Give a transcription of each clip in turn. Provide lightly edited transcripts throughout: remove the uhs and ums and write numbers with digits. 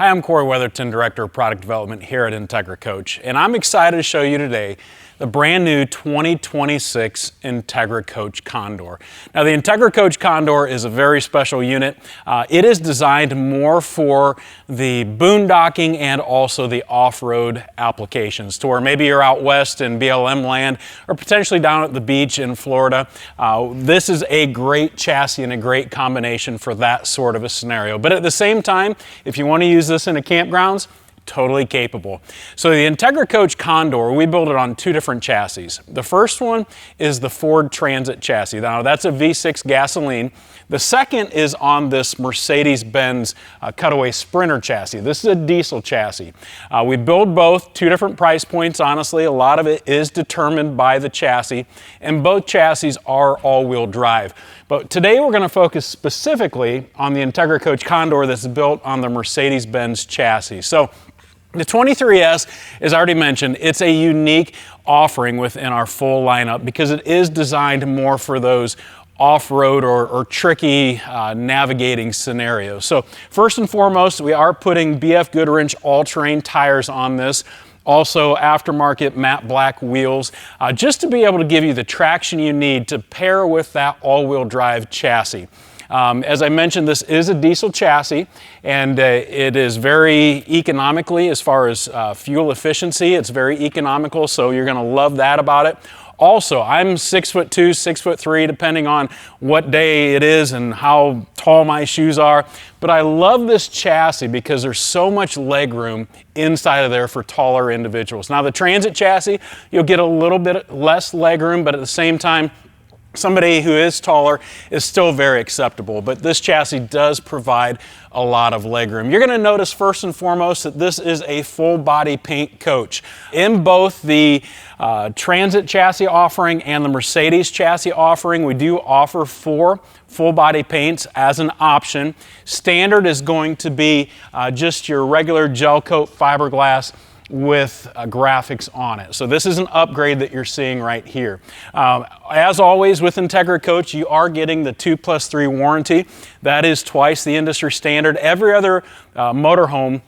Hi, I'm Cory Weatherton, Director of Product Development here at Entegra Coach, and I'm excited to show you today the brand new 2026 Entegra Coach Condor. Now, the Entegra Coach Condor is a very special unit. It is designed more for the boondocking and also the off-road applications, to where maybe you're out west in BLM land or potentially down at the beach in Florida. This is a great chassis and a great combination for that sort of a scenario. But at the same time, if you want to use this in the campgrounds, totally capable. So the Entegra Coach Condor, we build it on two different chassis. The first one is the Ford Transit chassis. Now that's a V6 gasoline. The second is on this Mercedes-Benz cutaway Sprinter chassis. This is a diesel chassis. We build both, two different price points, honestly. A lot of it is determined by the chassis, and both chassis are all-wheel drive. But today we're going to focus specifically on the Entegra Coach Condor that's built on the Mercedes-Benz chassis. So the 23S, as I already mentioned, it's a unique offering within our full lineup because it is designed more for those off-road or tricky navigating scenarios. So first and foremost, we are putting BF Goodwrench all-terrain tires on this. Also aftermarket matte black wheels, just to be able to give you the traction you need to pair with that all-wheel drive chassis. As I mentioned, this is a diesel chassis, and it is very economically as far as fuel efficiency. It's very economical, so you're going to love that about it. Also, I'm 6'2", 6'3", depending on what day it is and how tall my shoes are. But I love this chassis because there's so much leg room inside of there for taller individuals. Now, the Transit chassis, you'll get a little bit less leg room, but at the same time, somebody who is taller is still very acceptable, but this chassis does provide a lot of legroom. You're going to notice first and foremost that this is a full body paint coach. In both the Transit chassis offering and the Mercedes chassis offering, we do offer 4 full body paints as an option. Standard is going to be just your regular gel coat fiberglass with graphics on it. So this is an upgrade that you're seeing right here. As always with Entegra Coach, you are getting the 2+3 warranty. That is twice the industry standard. Every other motorhome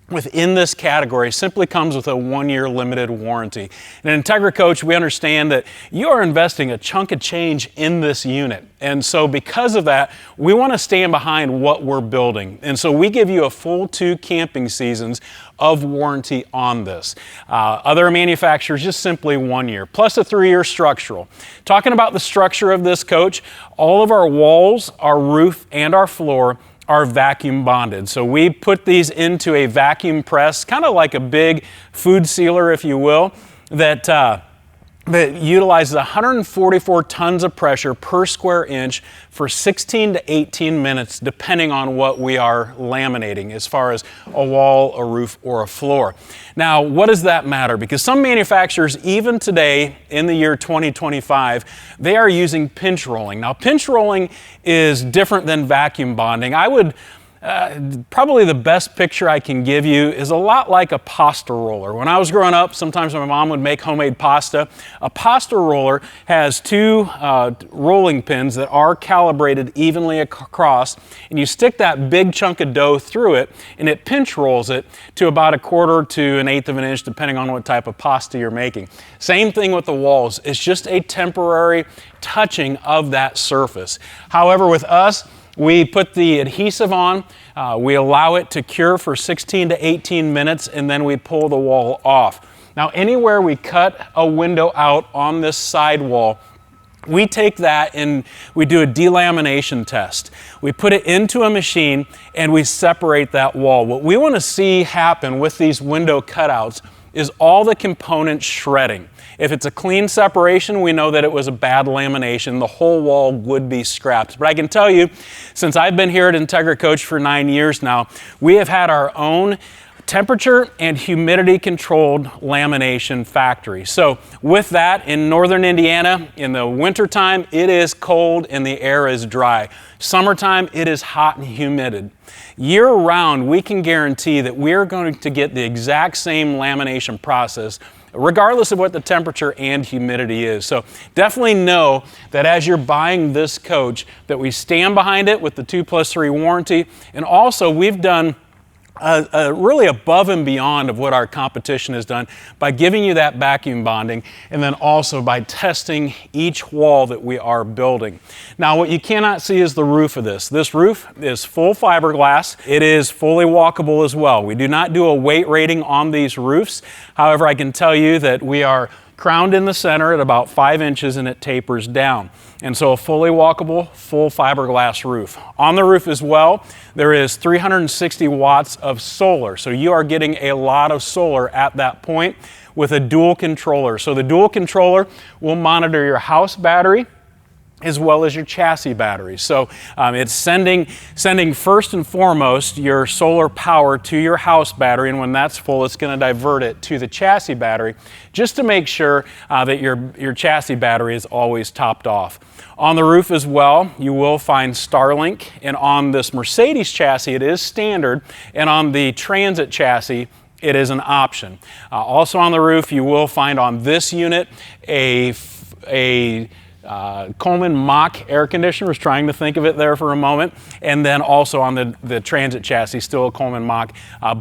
within this category simply comes with a 1-year limited warranty. In Entegra Coach, we understand that you are investing a chunk of change in this unit. And so because of that, we want to stand behind what we're building. And so we give you a full 2 camping seasons of warranty on this. Other manufacturers, just simply 1 year, plus a 3-year structural. Talking about the structure of this coach, all of our walls, our roof, and our floor are vacuum bonded. So we put these into a vacuum press, kind of like a big food sealer, if you will, that utilizes 144 tons of pressure per square inch for 16 to 18 minutes, depending on what we are laminating as far as a wall, a roof, or a floor. Now, what does that matter? Because some manufacturers, even today in the year 2025, they are using pinch rolling. Now, pinch rolling is different than vacuum bonding. I would probably the best picture I can give you is a lot like a pasta roller. When I was growing up, sometimes my mom would make homemade pasta. A pasta roller has 2 rolling pins that are calibrated evenly across, and you stick that big chunk of dough through it, and it pinch rolls it to about 1/4 to 1/8 of an inch, depending on what type of pasta you're making. Same thing with the walls. It's just a temporary touching of that surface. However, with us, we put the adhesive on, we allow it to cure for 16 to 18 minutes, and then we pull the wall off. Now, anywhere we cut a window out on this side wall, we take that and we do a delamination test. We put it into a machine and we separate that wall. What we want to see happen with these window cutouts is all the components shredding. If it's a clean separation, we know that it was a bad lamination. The whole wall would be scrapped. But I can tell you, since I've been here at Entegra Coach for 9 years now, we have had our own temperature and humidity controlled lamination factory. So with that, in northern Indiana, in the wintertime, it is cold and the air is dry. Summertime, it is hot and humid. Year round, we can guarantee that we're going to get the exact same lamination process regardless of what the temperature and humidity is. So definitely know that as you're buying this coach, that we stand behind it with the 2+3 warranty. And also we've done really above and beyond of what our competition has done by giving you that vacuum bonding, and then also by testing each wall that we are building. Now, what you cannot see is the roof of this. This roof is full fiberglass. It is fully walkable as well. We do not do a weight rating on these roofs. However, I can tell you that we are crowned in the center at about 5 inches and it tapers down. And so a fully walkable, full fiberglass roof. On the roof as well, there is 360 watts of solar. So you are getting a lot of solar at that point with a dual controller. So the dual controller will monitor your house battery as well as your chassis battery. So it's sending first and foremost your solar power to your house battery, and when that's full, it's going to divert it to the chassis battery just to make sure that your chassis battery is always topped off. On the roof as well, you will find Starlink, and on this Mercedes chassis, it is standard, and on the Transit chassis, it is an option. Also on the roof, you will find on this unit a Coleman Mach air conditioner. Was trying to think of it there for a moment. And then also on the Transit chassis, still a Coleman Mach.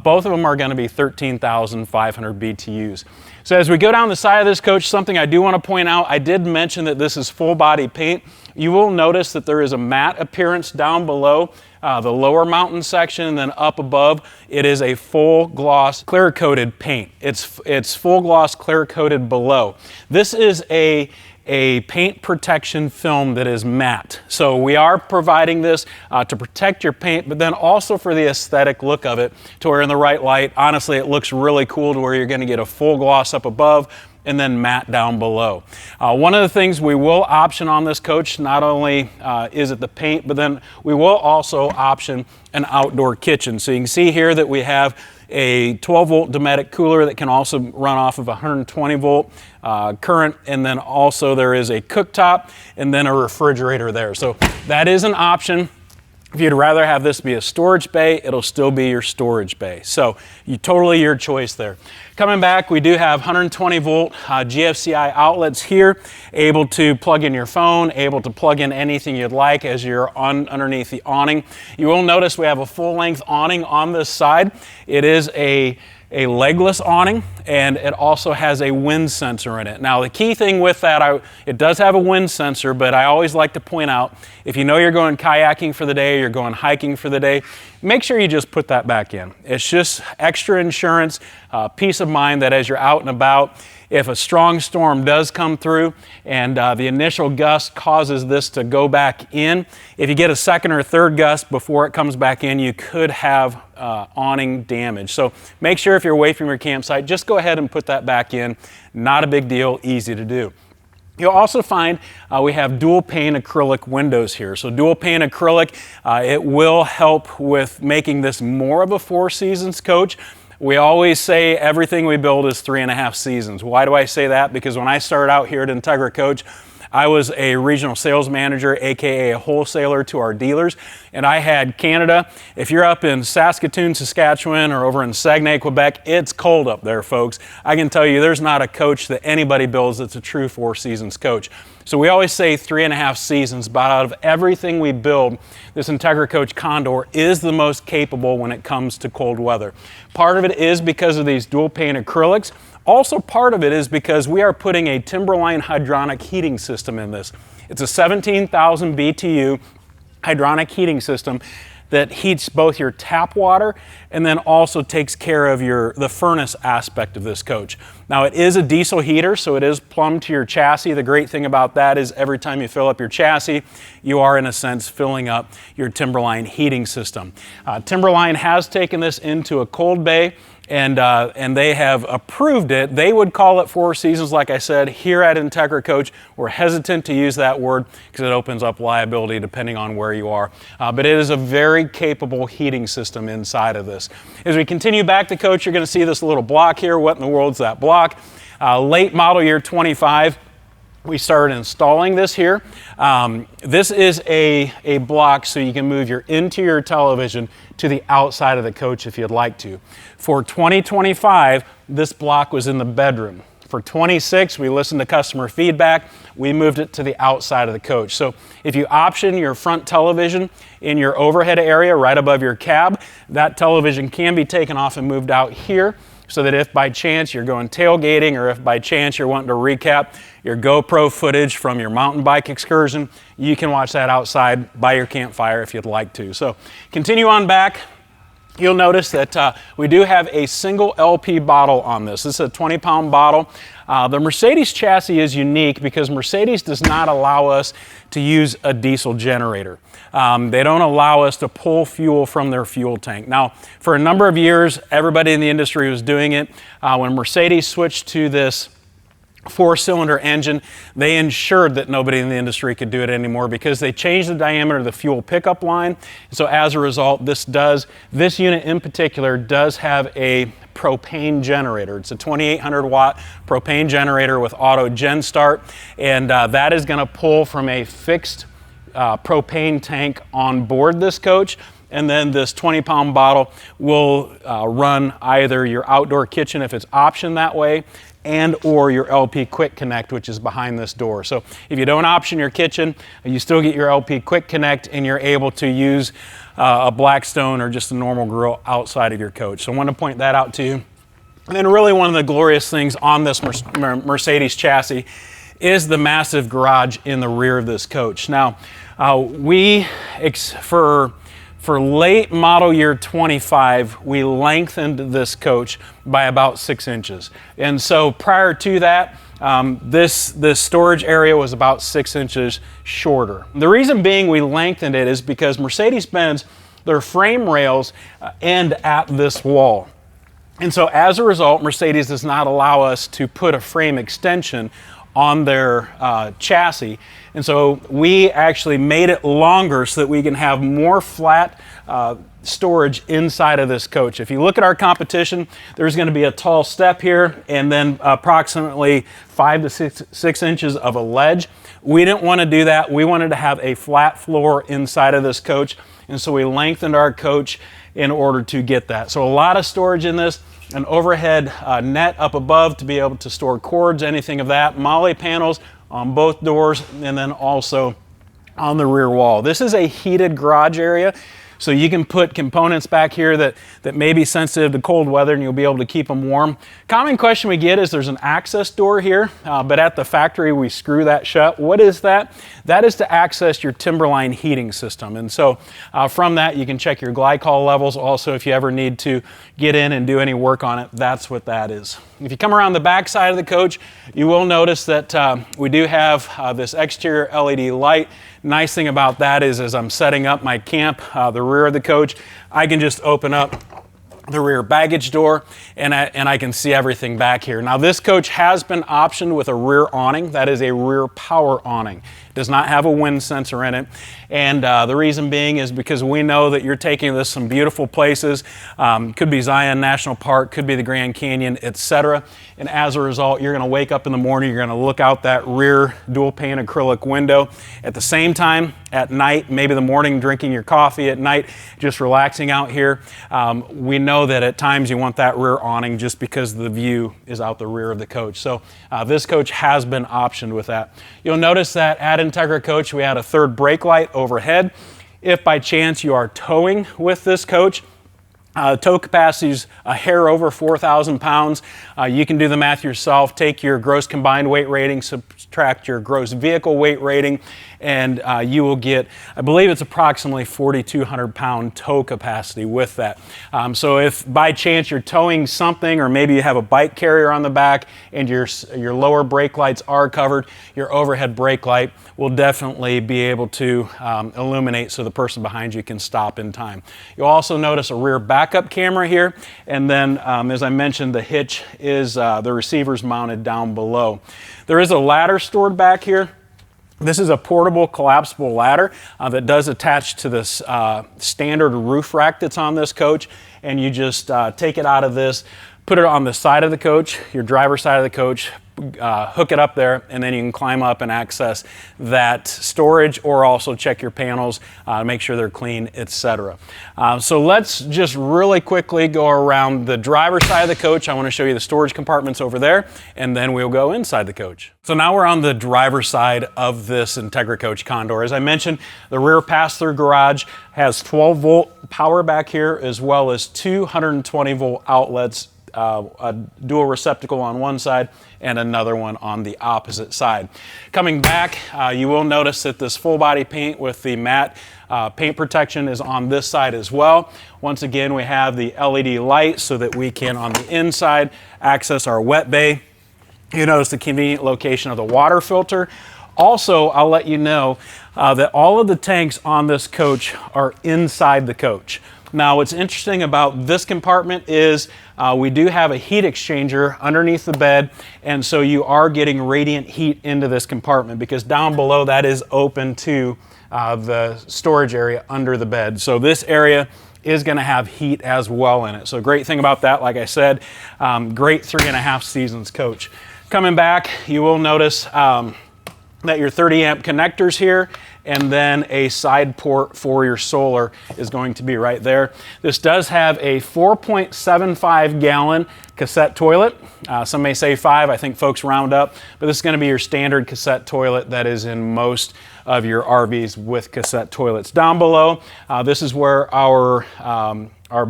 Both of them are going to be 13,500 BTUs. So as we go down the side of this coach, something I do want to point out, I did mention that this is full body paint. You will notice that there is a matte appearance down below the lower mountain section, and then up above, it is a full gloss clear coated paint. It's full gloss clear coated below. This is a paint protection film that is matte. So we are providing this to protect your paint, but then also for the aesthetic look of it, to where in the right light, honestly, it looks really cool to where you're going to get a full gloss up above and then matte down below. One of the things we will option on this coach, not only is it the paint, but then we will also option an outdoor kitchen. So you can see here that we have a 12-volt Dometic cooler that can also run off of 120-volt current, and then also there is a cooktop and then a refrigerator there. So that is an option. If you'd rather have this be a storage bay, it'll still be your storage bay. So totally your choice there. Coming back, we do have 120-volt GFCI outlets here, able to plug in your phone, able to plug in anything you'd like as you're underneath the awning. You will notice we have a full-length awning on this side. It is a legless awning, and it also has a wind sensor in it. Now, the key thing with that, it does have a wind sensor, but I always like to point out, if you know you're going kayaking for the day, you're going hiking for the day, make sure you just put that back in. It's just extra insurance, peace of mind that as you're out and about, if a strong storm does come through and the initial gust causes this to go back in, if you get a second or third gust before it comes back in, you could have awning damage. So make sure if you're away from your campsite, just go ahead and put that back in. Not a big deal, easy to do. You'll also find we have dual pane acrylic windows here. So dual pane acrylic, it will help with making this more of a 4 seasons coach. We always say everything we build is 3.5 seasons. Why do I say that? Because when I started out here at Entegra Coach, I was a regional sales manager, aka a wholesaler to our dealers, and I had Canada. If you're up in Saskatoon, Saskatchewan, or over in Saguenay, Quebec, it's cold up there, folks. I can tell you there's not a coach that anybody builds that's a true 4 seasons coach. So we always say 3.5 seasons, but out of everything we build, this Entegra Coach Condor is the most capable when it comes to cold weather. Part of it is because of these dual pane acrylics. Also, part of it is because we are putting a Timberline hydronic heating system in this. It's a 17,000 BTU hydronic heating system that heats both your tap water and then also takes care of the furnace aspect of this coach. Now, it is a diesel heater, so it is plumbed to your chassis. The great thing about that is every time you fill up your chassis, you are in a sense filling up your Timberline heating system. Timberline has taken this into a cold bay, and they have approved it. They would call it 4 seasons, like I said. Here at Entegra Coach, we're hesitant to use that word because it opens up liability depending on where you are. But it is a very capable heating system inside of this. As we continue back the coach, you're going to see this little block here. What in the world is that block? Late model year 25. We started installing this here. This is a block so you can move your interior television to the outside of the coach if you'd like to. For 2025, this block was in the bedroom. For 26, we listened to customer feedback. We moved it to the outside of the coach. So if you option your front television in your overhead area right above your cab, that television can be taken off and moved out here, so that if by chance you're going tailgating, or if by chance you're wanting to recap your GoPro footage from your mountain bike excursion, you can watch that outside by your campfire if you'd like to. So continue on back. You'll notice that we do have a single LP bottle on this. This is a 20-pound bottle. The Mercedes chassis is unique because Mercedes does not allow us to use a diesel generator. They don't allow us to pull fuel from their fuel tank. Now, for a number of years, everybody in the industry was doing it. When Mercedes switched to this 4-cylinder engine, they ensured that nobody in the industry could do it anymore because they changed the diameter of the fuel pickup line. So as a result, this unit in particular does have a propane generator. It's a 2800 watt propane generator with auto gen start, and that is going to pull from a fixed propane tank on board this coach. And then this 20-pound bottle will run either your outdoor kitchen if it's optioned that way, and or your LP Quick Connect, which is behind this door. So if you don't option your kitchen, you still get your LP Quick Connect, and you're able to use a Blackstone or just a normal grill outside of your coach. So I want to point that out to you. And then really one of the glorious things on this Mercedes chassis is the massive garage in the rear of this coach. Now, for late model year 25, we lengthened this coach by about 6 inches. And so prior to that, this storage area was about 6 inches shorter. The reason being we lengthened it is because Mercedes-Benz, their frame rails end at this wall. And so as a result, Mercedes does not allow us to put a frame extension on their chassis. And so we actually made it longer so that we can have more flat storage inside of this coach. If you look at our competition, there's going to be a tall step here and then approximately 5 to 6 inches of a ledge. We didn't want to do that. We wanted to have a flat floor inside of this coach, and so we lengthened our coach in order to get that. So a lot of storage in this, an overhead net up above to be able to store cords, anything of that, MOLLE panels on both doors, and then also on the rear wall. This is a heated garage area, so you can put components back here that may be sensitive to cold weather, and you'll be able to keep them warm. Common question we get is there's an access door here, but at the factory we screw that shut. What is that? That is to access your Timberline heating system. And so from that you can check your glycol levels. Also, if you ever need to get in and do any work on it, that's what that is. If you come around the back side of the coach, you will notice that we do have this exterior LED light. Nice thing about that is as I'm setting up my camp, the rear of the coach, I can just open up the rear baggage door and I can see everything back here. Now this coach has been optioned with a rear awning. That is a rear power awning. It does not have a wind sensor in it. And the reason being is because we know that you're taking this some beautiful places. Could be Zion National Park, could be the Grand Canyon, etc. And as a result, you're gonna wake up in the morning, you're gonna look out that rear dual pane acrylic window. At the same time, at night, maybe the morning drinking your coffee, at night just relaxing out here. We know that at times you want that rear awning just because the view is out the rear of the coach. So this coach has been optioned with that. You'll notice that at Entegra Coach we had a third brake light overhead. If by chance you are towing with this coach, tow capacity is a hair over 4,000 pounds. You can do the math yourself. Take your gross combined weight rating, subtract your gross vehicle weight rating, and you will get, I believe it's approximately 4,200 pound tow capacity with that. So if by chance you're towing something, or maybe you have a bike carrier on the back and your lower brake lights are covered, your overhead brake light will definitely be able to illuminate so the person behind you can stop in time. You'll also notice a rear backup camera here, and then as I mentioned, the hitch is the receiver's mounted down below. There is a ladder stored back here. This is a portable collapsible ladder that does attach to this standard roof rack that's on this coach, and you just take it out of this, put it on the side of the coach, your driver's side of the coach, hook it up there, and then you can climb up and access that storage, or also check your panels, make sure they're clean, etc. So let's just really quickly go around the driver's side of the coach. I want to show you the storage compartments over there, and then we'll go inside the coach. So now we're on the driver's side of this Entegra Coach Condor. As I mentioned, the rear pass-through garage has 12-volt power back here, as well as 220-volt outlets, a dual receptacle on one side and another one on the opposite side. Coming back, you will notice that this full body paint with the matte paint protection is on this side as well. Once again, we have the LED light so that we can, on the inside, access our wet bay. You notice the convenient location of the water filter. Also, I'll let you know that all of the tanks on this coach are inside the coach. Now, what's interesting about this compartment is we do have a heat exchanger underneath the bed, and so you are getting radiant heat into this compartment, because down below that is open to the storage area under the bed. So this area is going to have heat as well in it. So great thing about that, like I said, great 3.5 seasons coach. Coming back, you will notice that your 30 amp connectors here, and then a side port for your solar is going to be right there. This does have a 4.75 gallon cassette toilet. Some may say 5, I think folks round up, but this is going to be your standard cassette toilet that is in most of your RVs with cassette toilets. Down below, this is where our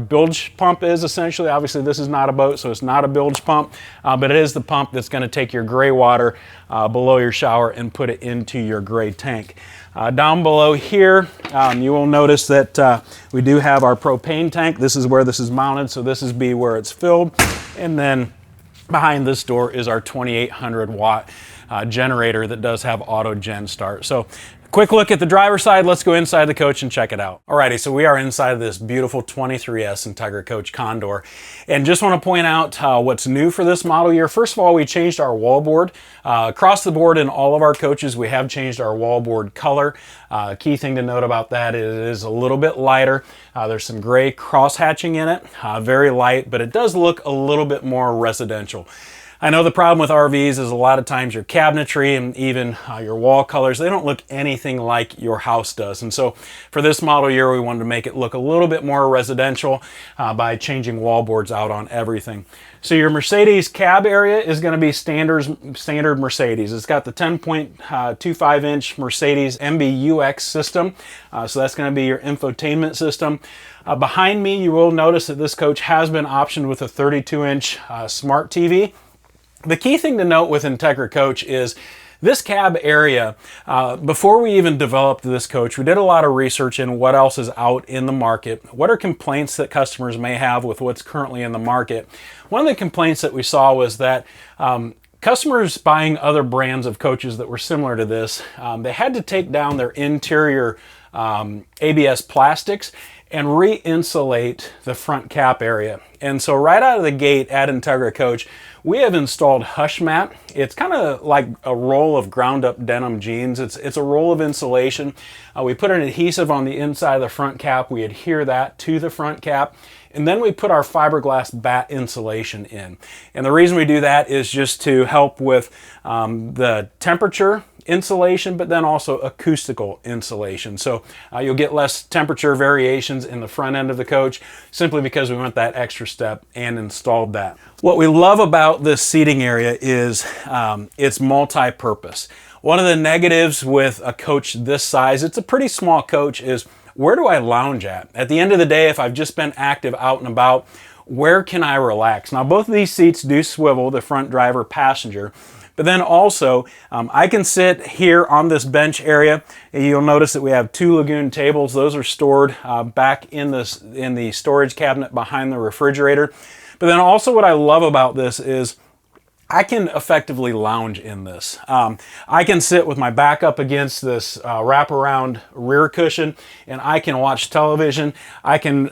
bilge pump is essentially. Obviously this is not a boat, so it's not a bilge pump, but it is the pump that's going to take your gray water below your shower and put it into your gray tank. Down below here, you will notice that we do have our propane tank. This is where this is mounted, so this is where it's filled. And then behind this door is our 2800 watt generator that does have auto gen start. So quick look at the driver's side. Let's go inside the coach and check it out. Alrighty, so we are inside of this beautiful 23S Entegra Coach Condor. And just want to point out what's new for this model year. First of all, we changed our wallboard. Across the board in all of our coaches, we have changed our wallboard color. Key thing to note about that is it is a little bit lighter. There's some gray cross hatching in it, very light, but it does look a little bit more residential. I know the problem with RVs is a lot of times your cabinetry and even your wall colors, they don't look anything like your house does. And so for this model year, we wanted to make it look a little bit more residential by changing wallboards out on everything. So your Mercedes cab area is going to be standard Mercedes. It's got the 10.25 inch Mercedes MBUX system. So that's going to be your infotainment system. Behind me, you will notice that this coach has been optioned with a 32 inch smart TV. The key thing to note with Entegra Coach is this cab area, before we even developed this coach, we did a lot of research in what else is out in the market. What are complaints that customers may have with what's currently in the market? One of the complaints that we saw was that customers buying other brands of coaches that were similar to this, they had to take down their interior ABS plastics and re-insulate the front cap area. And so right out of the gate at Entegra Coach, we have installed Hush Mat. It's kind of like a roll of ground up denim jeans. It's a roll of insulation. We put an adhesive on the inside of the front cap. We adhere that to the front cap. And then we put our fiberglass batt insulation in. And the reason we do that is just to help with the temperature insulation, but then also acoustical insulation. So you'll get less temperature variations in the front end of the coach simply because we went that extra step and installed that. What we love about this seating area is it's multi-purpose. One of the negatives with a coach this size, it's a pretty small coach, is where do I lounge at? At the end of the day, if I've just been active out and about, where can I relax? Now both of these seats do swivel, the front driver passenger, but then also I can sit here on this bench area. You'll notice that we have 2 Lagoon tables. Those are stored back in the storage cabinet behind the refrigerator. But then also what I love about this is I can effectively lounge in this. I can sit with my back up against this wraparound rear cushion, and I can watch television. I can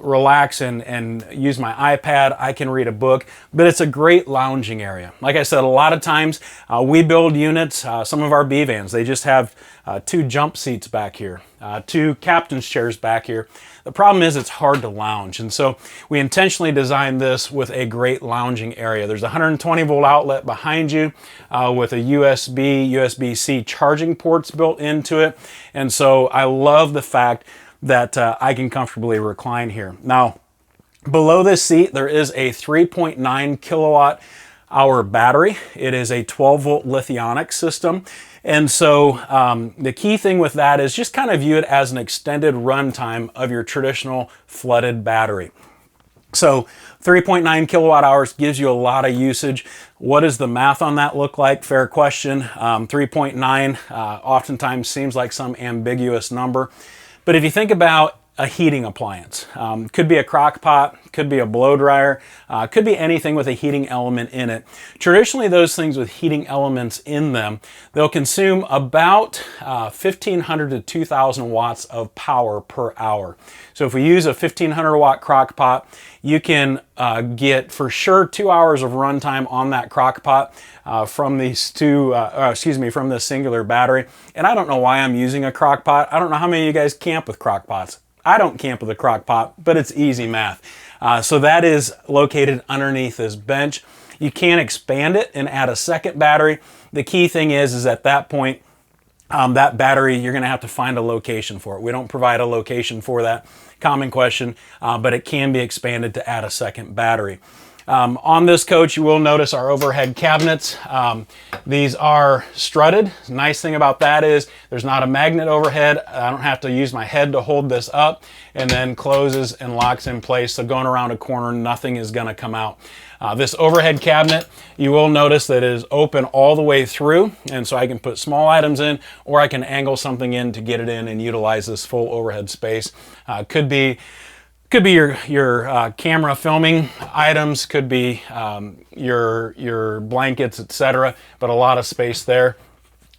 relax and use my iPad. I can read a book, but it's a great lounging area. Like I said, a lot of times we build units, some of our B-vans, they just have 2 jump seats back here, 2 captain's chairs back here. The problem is it's hard to lounge. And so we intentionally designed this with a great lounging area. There's a 120 volt outlet behind you with a USB-C charging ports built into it. And so I love the fact that I can comfortably recline here. Now, below this seat, there is a 3.9 kilowatt hour battery. It is a 12 volt lithionic system. And so the key thing with that is just kind of view it as an extended runtime of your traditional flooded battery. So 3.9 kilowatt hours gives you a lot of usage. What does the math on that look like? Fair question. 3.9 oftentimes seems like some ambiguous number. But if you think about a heating appliance, could be a crock pot, could be a blow dryer, could be anything with a heating element in it. Traditionally, those things with heating elements in them, they'll consume about 1,500 to 2,000 watts of power per hour. So if we use a 1,500 watt crock pot, you can get for sure 2 hours of runtime on that crock pot from these from this singular battery. And I don't know why I'm using a crock pot. I don't know how many of you guys camp with crock pots. I don't camp with a crock pot, but it's easy math. So that is located underneath this bench. You can expand it and add a second battery. The key thing is at that point, that battery, you're gonna have to find a location for it. We don't provide a location for that. Common question, but it can be expanded to add a second battery. On this coach, you will notice our overhead cabinets. These are strutted. Nice thing about that is there's not a magnet overhead. I don't have to use my head to hold this up, and then closes and locks in place. So going around a corner, nothing is gonna come out. This overhead cabinet, you will notice that it is open all the way through, and so I can put small items in, or I can angle something in to get it in and utilize this full overhead space. Could be your camera filming items, could be your blankets, etc., but a lot of space there.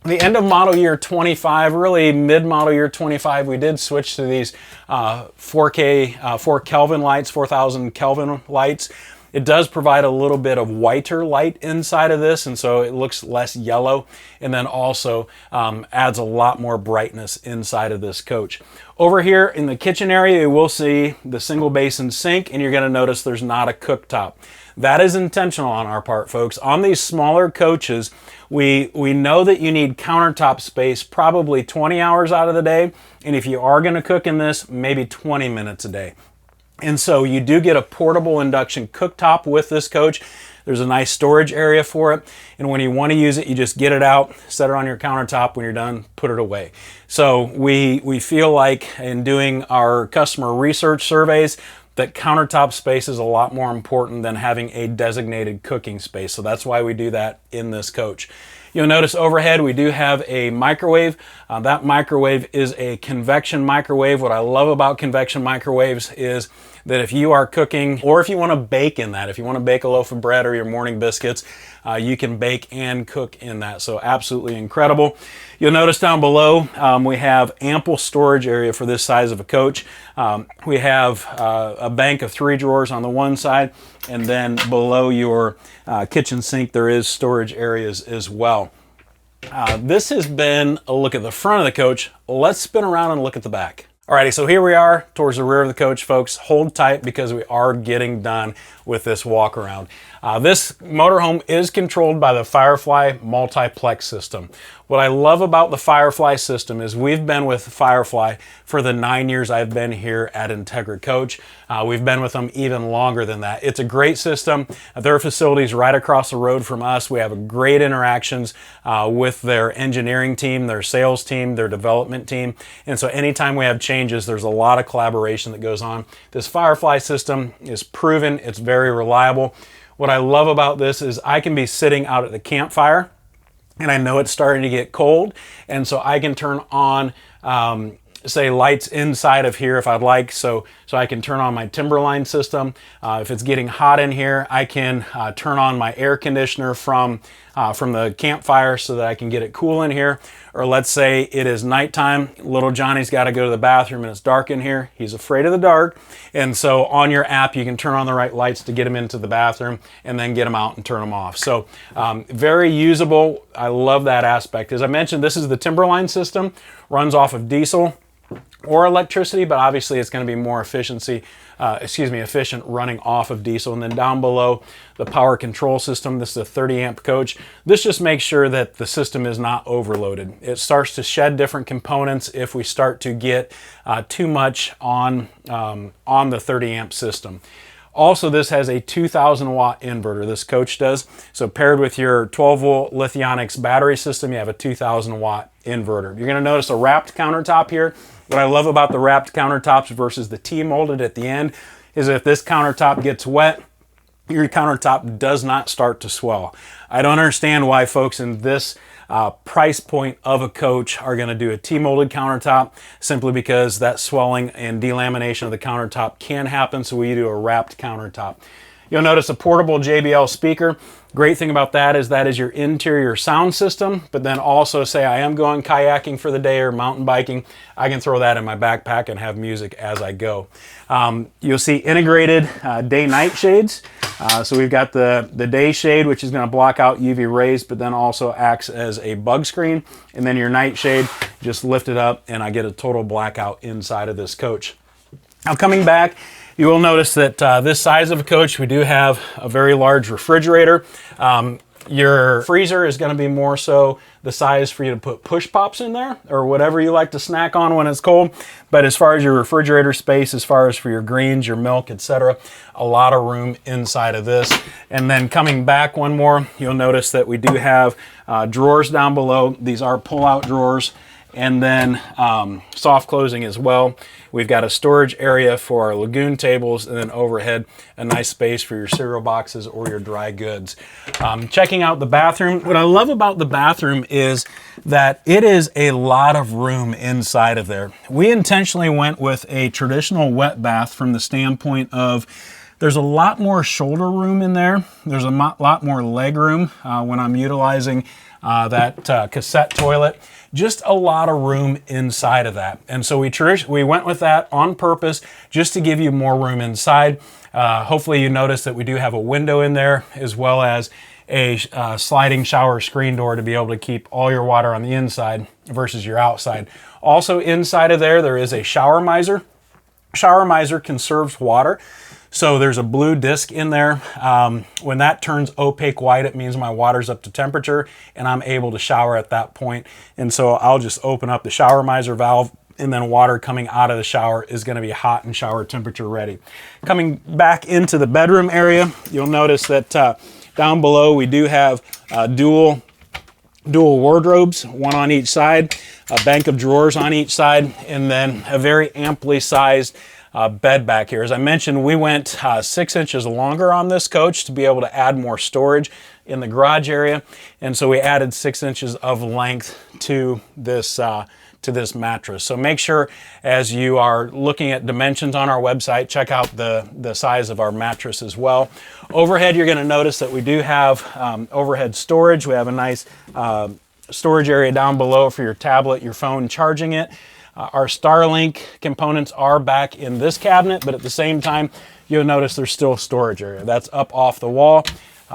The end of model year 25, really mid-model year 25, we did switch to these 4K, 4 Kelvin lights, 4,000 Kelvin lights. It does provide a little bit of whiter light inside of this, and so it looks less yellow, and then also adds a lot more brightness inside of this coach. Over here in the kitchen area, you will see the single basin sink, and you're gonna notice there's not a cooktop. That is intentional on our part, folks. On these smaller coaches, we know that you need countertop space probably 20 hours out of the day, and if you are gonna cook in this, maybe 20 minutes a day. And so you do get a portable induction cooktop with this coach. There's a nice storage area for it. And when you want to use it, you just get it out, set it on your countertop. When you're done, put it away. So we feel like in doing our customer research surveys that countertop space is a lot more important than having a designated cooking space. So that's why we do that in this coach. You'll notice overhead we do have a microwave. That microwave is a convection microwave. What I love about convection microwaves is that if you are cooking, or if you want to bake in that, if you want to bake a loaf of bread or your morning biscuits, you can bake and cook in that. So absolutely incredible. You'll notice down below we have ample storage area for this size of a coach. We have a bank of 3 drawers on the one side, and then below your kitchen sink there is storage areas as well. This has been a look at the front of the coach. Let's spin around and look at the back. Alrighty, so here we are towards the rear of the coach, folks. Hold tight because we are getting done with this walk around. This motorhome is controlled by the Firefly multiplex system. What I love about the Firefly system is we've been with Firefly for the 9 years I've been here at Entegra Coach. We've been with them even longer than that. It's a great system. Their facility's right across the road from us. We have great interactions with their engineering team, their sales team, their development team. And so anytime we have changes, there's a lot of collaboration that goes on. This Firefly system is proven. It's very reliable. What I love about this is I can be sitting out at the campfire and I know it's starting to get cold, and so I can turn on say lights inside of here if I'd like, so I can turn on my Timberline system. If it's getting hot in here, I can turn on my air conditioner from the campfire so that I can get it cool in here. Or let's say it is nighttime, little Johnny's got to go to the bathroom and it's dark in here. He's afraid of the dark, and so on your app you can turn on the right lights to get him into the bathroom and then get him out and turn them off. So very usable. I love that aspect. As I mentioned, this is the Timberline system, runs off of diesel. or electricity, but obviously it's going to be more efficient running off of diesel. And then down below, the power control system. This is a 30 amp coach. This just makes sure that the system is not overloaded. It starts to shed different components if we start to get too much on the 30 amp system. Also, this has a 2,000 watt inverter, this coach does. So paired with your 12 volt Lithionics battery system, you have a 2,000 watt inverter. You're gonna notice a wrapped countertop here. What I love about the wrapped countertops versus the T-molded at the end is if this countertop gets wet, your countertop does not start to swell. I don't understand why folks in this price point of a coach are going to do a T-molded countertop, simply because that swelling and delamination of the countertop can happen, so we do a wrapped countertop. You'll notice a portable JBL speaker. Great thing about that is your interior sound system, but then also say I am going kayaking for the day or mountain biking, I can throw that in my backpack and have music as I go. You'll see integrated day-night shades. So we've got the day shade, which is going to block out UV rays, but then also acts as a bug screen. And then your night shade, just lift it up and I get a total blackout inside of this coach. Now coming back, you will notice that this size of a coach, we do have a very large refrigerator. Your freezer is going to be more so the size for you to put push pops in there or whatever you like to snack on when it's cold. But as far as your refrigerator space, as far as for your greens, your milk, etc., a lot of room inside of this. And then coming back one more, you'll notice that we do have drawers down below. These are pull-out drawers. And then soft closing as well. We've got a storage area for our lagoon tables, and then overhead, a nice space for your cereal boxes or your dry goods. Checking out the bathroom. What I love about the bathroom is that it is a lot of room inside of there. We intentionally went with a traditional wet bath from the standpoint of there's a lot more shoulder room in there. There's a lot more leg room when I'm utilizing that cassette toilet. Just a lot of room inside of that. And so we went with that on purpose just to give you more room inside. Hopefully you notice that we do have a window in there, as well as a sliding shower screen door to be able to keep all your water on the inside versus your outside. Also inside of there is a shower miser. Shower miser conserves water. So there's a blue disc in there. When that turns opaque white, it means my water's up to temperature and I'm able to shower at that point. And so I'll just open up the shower miser valve, and then water coming out of the shower is going to be hot and shower temperature ready. Coming back into the bedroom area, you'll notice that down below we do have dual wardrobes, one on each side, a bank of drawers on each side, and then a very amply sized bed back here. As I mentioned, we went 6 inches longer on this coach to be able to add more storage in the garage area, and so we added 6 inches of length to this mattress. So make sure as you are looking at dimensions on our website, check out the size of our mattress as well. Overhead, you're going to notice that we do have overhead storage. We have a nice storage area down below for your tablet, your phone, charging it. Our Starlink components are back in this cabinet, but at the same time, you'll notice there's still a storage area. That's up off the wall.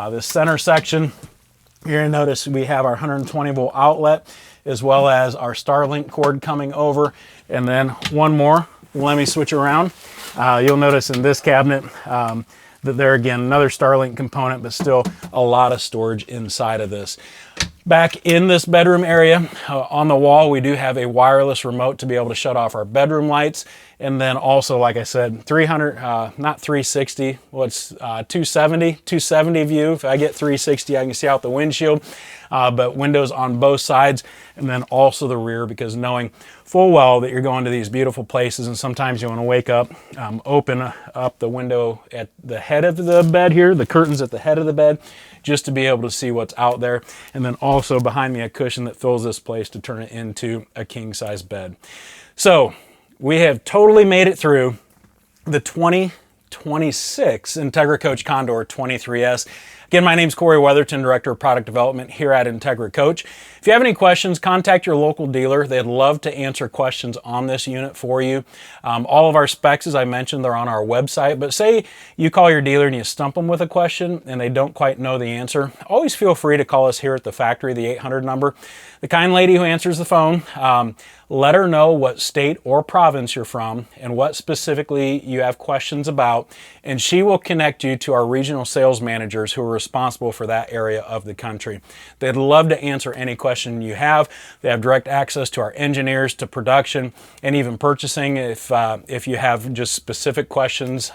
This center section, you're gonna notice we have our 120 volt outlet, as well as our Starlink cord coming over. And then one more, let me switch around. You'll notice in this cabinet that there again, another Starlink component, but still a lot of storage inside of this. Back in this bedroom area, on the wall, we do have a wireless remote to be able to shut off our bedroom lights. And then also, like I said, 300, not 360, what's 270 view. If I get 360, I can see out the windshield, but windows on both sides, and then also the rear, because knowing full well that you're going to these beautiful places and sometimes you want to wake up, open up the window at the head of the bed here, the curtains at the head of the bed, just to be able to see what's out there. And then also behind me, a cushion that fills this place to turn it into a king-size bed. So we have totally made it through the 20 2026 Entegra Coach Condor 23S. Again, my name's Cory Weatherton, Director of Product Development here at Entegra Coach. If you have any questions, contact your local dealer. They'd love to answer questions on this unit for you. All of our specs, as I mentioned, they're on our website. But say you call your dealer and you stump them with a question and they don't quite know the answer, always feel free to call us here at the factory, the 800 number. The kind lady who answers the phone, let her know what state or province you're from and what specifically you have questions about, and she will connect you to our regional sales managers who are responsible for that area of the country. They'd love to answer any question you have. They have direct access to our engineers, to production, and even purchasing if you have just specific questions.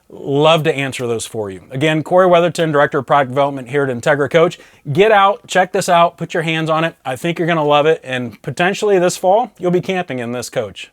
Love to answer those for you. Again, Cory Weatherton, Director of Product Development here at Entegra Coach. Get out, check this out, put your hands on it. I think you're going to love it, and potentially this fall, you'll be camping in this coach.